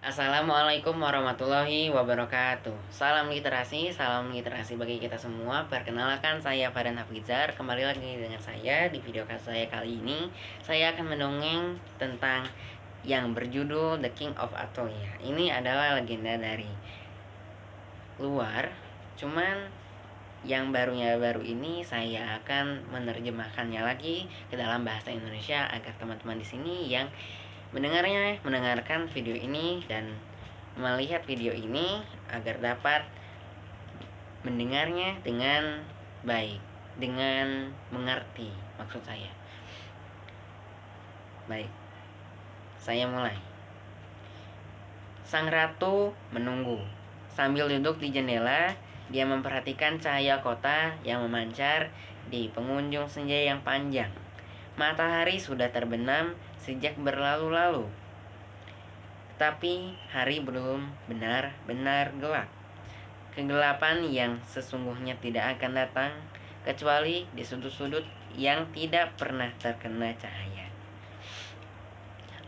Assalamualaikum warahmatullahi wabarakatuh. Salam literasi bagi kita semua. Perkenalkan, saya Farhan Hafizar. Kembali lagi dengan saya di video saya kali ini. Saya akan mendongeng tentang yang berjudul The King of Atholia. Ini adalah legenda dari luar. Cuman yang baru ini saya akan menerjemahkannya lagi ke dalam bahasa Indonesia agar teman-teman di sini yang mendengarkan video ini dan melihat video ini agar dapat mendengarnya dengan baik, dengan mengerti maksud saya. Baik, saya mulai. Sang ratu menunggu. Sambil duduk di jendela, dia memperhatikan cahaya kota yang memancar di pengunjung senja yang panjang. Matahari sudah terbenam sejak berlalu-lalu, tapi hari belum benar-benar gelap. Kegelapan yang sesungguhnya tidak akan datang kecuali di sudut-sudut yang tidak pernah terkena cahaya.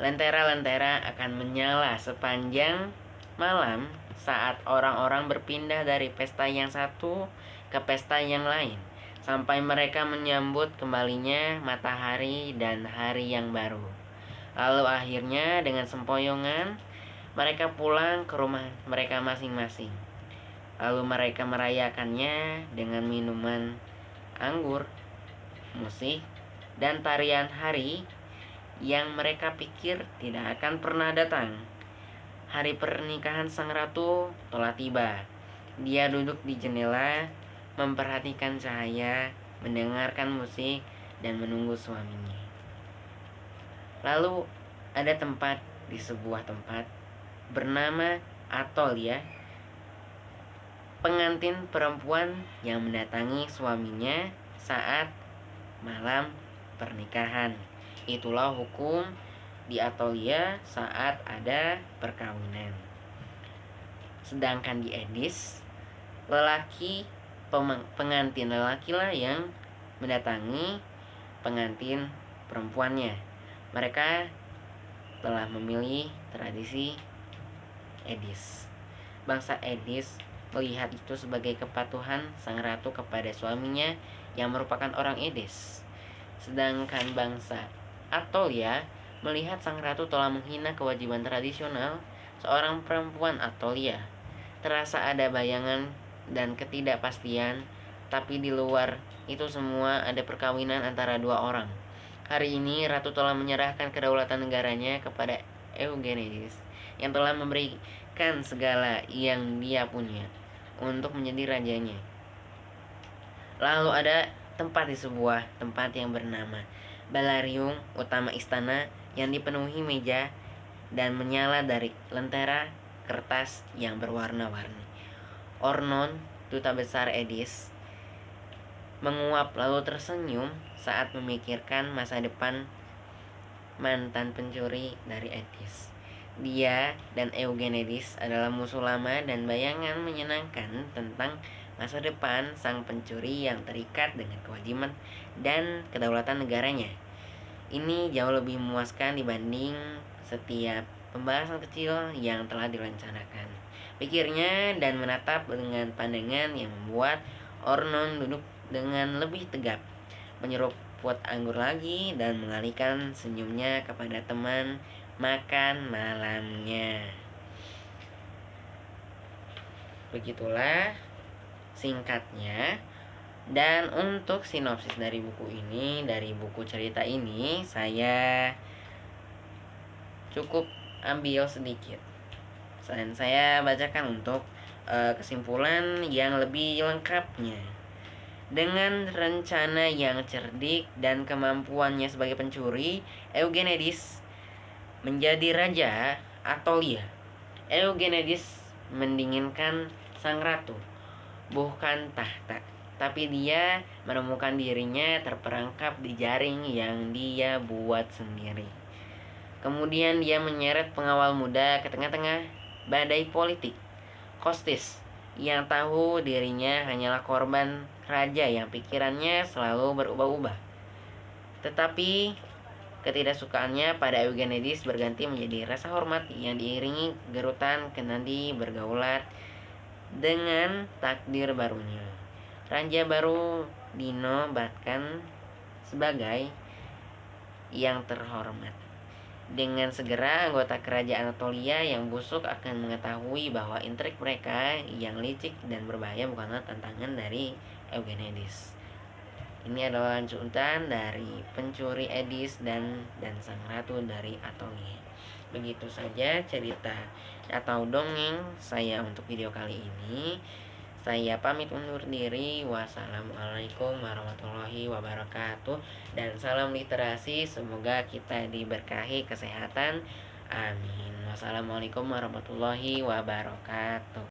Lentera-lentera akan menyala sepanjang malam saat orang-orang berpindah dari pesta yang satu ke pesta yang lain, sampai mereka menyambut kembalinya matahari dan hari yang baru. Lalu akhirnya dengan sempoyongan mereka pulang ke rumah mereka masing-masing. Lalu mereka merayakannya dengan minuman anggur, musik, dan tarian hari yang mereka pikir tidak akan pernah datang. Hari pernikahan sang ratu telah tiba. Dia duduk di jendela, memperhatikan cahaya, mendengarkan musik, dan menunggu suaminya. Lalu ada sebuah tempat bernama Atholia, pengantin perempuan yang mendatangi suaminya saat malam pernikahan. Itulah hukum di Atholia saat ada perkawinan. Sedangkan di Edis, pengantin lelakilah yang mendatangi pengantin perempuannya. Mereka telah memilih tradisi Edis. Bangsa Edis melihat itu sebagai kepatuhan sang ratu kepada suaminya yang merupakan orang Edis. Sedangkan bangsa Atholia melihat sang ratu telah menghina kewajiban tradisional seorang perempuan Atholia. Terasa ada bayangan dan ketidakpastian, tapi di luar itu semua ada perkawinan antara dua orang. Hari ini ratu telah menyerahkan kedaulatan negaranya kepada Eugenides yang telah memberikan segala yang dia punya untuk menjadi rajanya. Lalu ada sebuah tempat yang bernama Balarium, utama istana yang dipenuhi meja dan menyala dari lentera kertas yang berwarna-warni. Ornon, duta besar Edis, menguap lalu tersenyum saat memikirkan masa depan mantan pencuri dari Edis. Dia dan Eugenides adalah musuh lama dan bayangan menyenangkan tentang masa depan sang pencuri yang terikat dengan kewajiban dan kedaulatan negaranya. Ini jauh lebih memuaskan dibanding setiap pembahasan kecil yang telah direncanakan, pikirnya, dan menatap dengan pandangan yang membuat Ornon duduk dengan lebih tegap, menyeruput anggur lagi, dan mengalihkan senyumnya kepada teman makan malamnya. Begitulah singkatnya. Dan untuk sinopsis dari buku ini, dari buku cerita ini, saya cukup ambil sedikit dan saya bacakan untuk kesimpulan yang lebih lengkapnya. Dengan rencana yang cerdik dan kemampuannya sebagai pencuri, Eugenides menjadi raja Atholia. Eugenides mendinginkan sang ratu, bukan tahta, tapi dia menemukan dirinya terperangkap di jaring yang dia buat sendiri. Kemudian dia menyeret pengawal muda ke tengah-tengah badai politik. Kostis, yang tahu dirinya hanyalah korban raja yang pikirannya selalu berubah-ubah. Tetapi Ketidaksukaannya pada Eugenides berganti menjadi rasa hormat yang diiringi gerutan Kennedy bergaulat dengan takdir barunya. Raja baru dinobatkan sebagai yang terhormat. Dengan segera anggota kerajaan Anatolia yang busuk akan mengetahui bahwa intrik mereka yang licik dan berbahaya bukanlah tantangan dari Eugenides. Ini adalah lanjutan dari Pencuri Edis dan Sang Ratu dari Atolia. Begitu saja cerita atau dongeng saya untuk video kali ini. Saya pamit undur diri. Wassalamualaikum warahmatullahi wabarakatuh. Dan salam literasi. Semoga kita diberkahi kesehatan. Amin. Wassalamualaikum warahmatullahi wabarakatuh.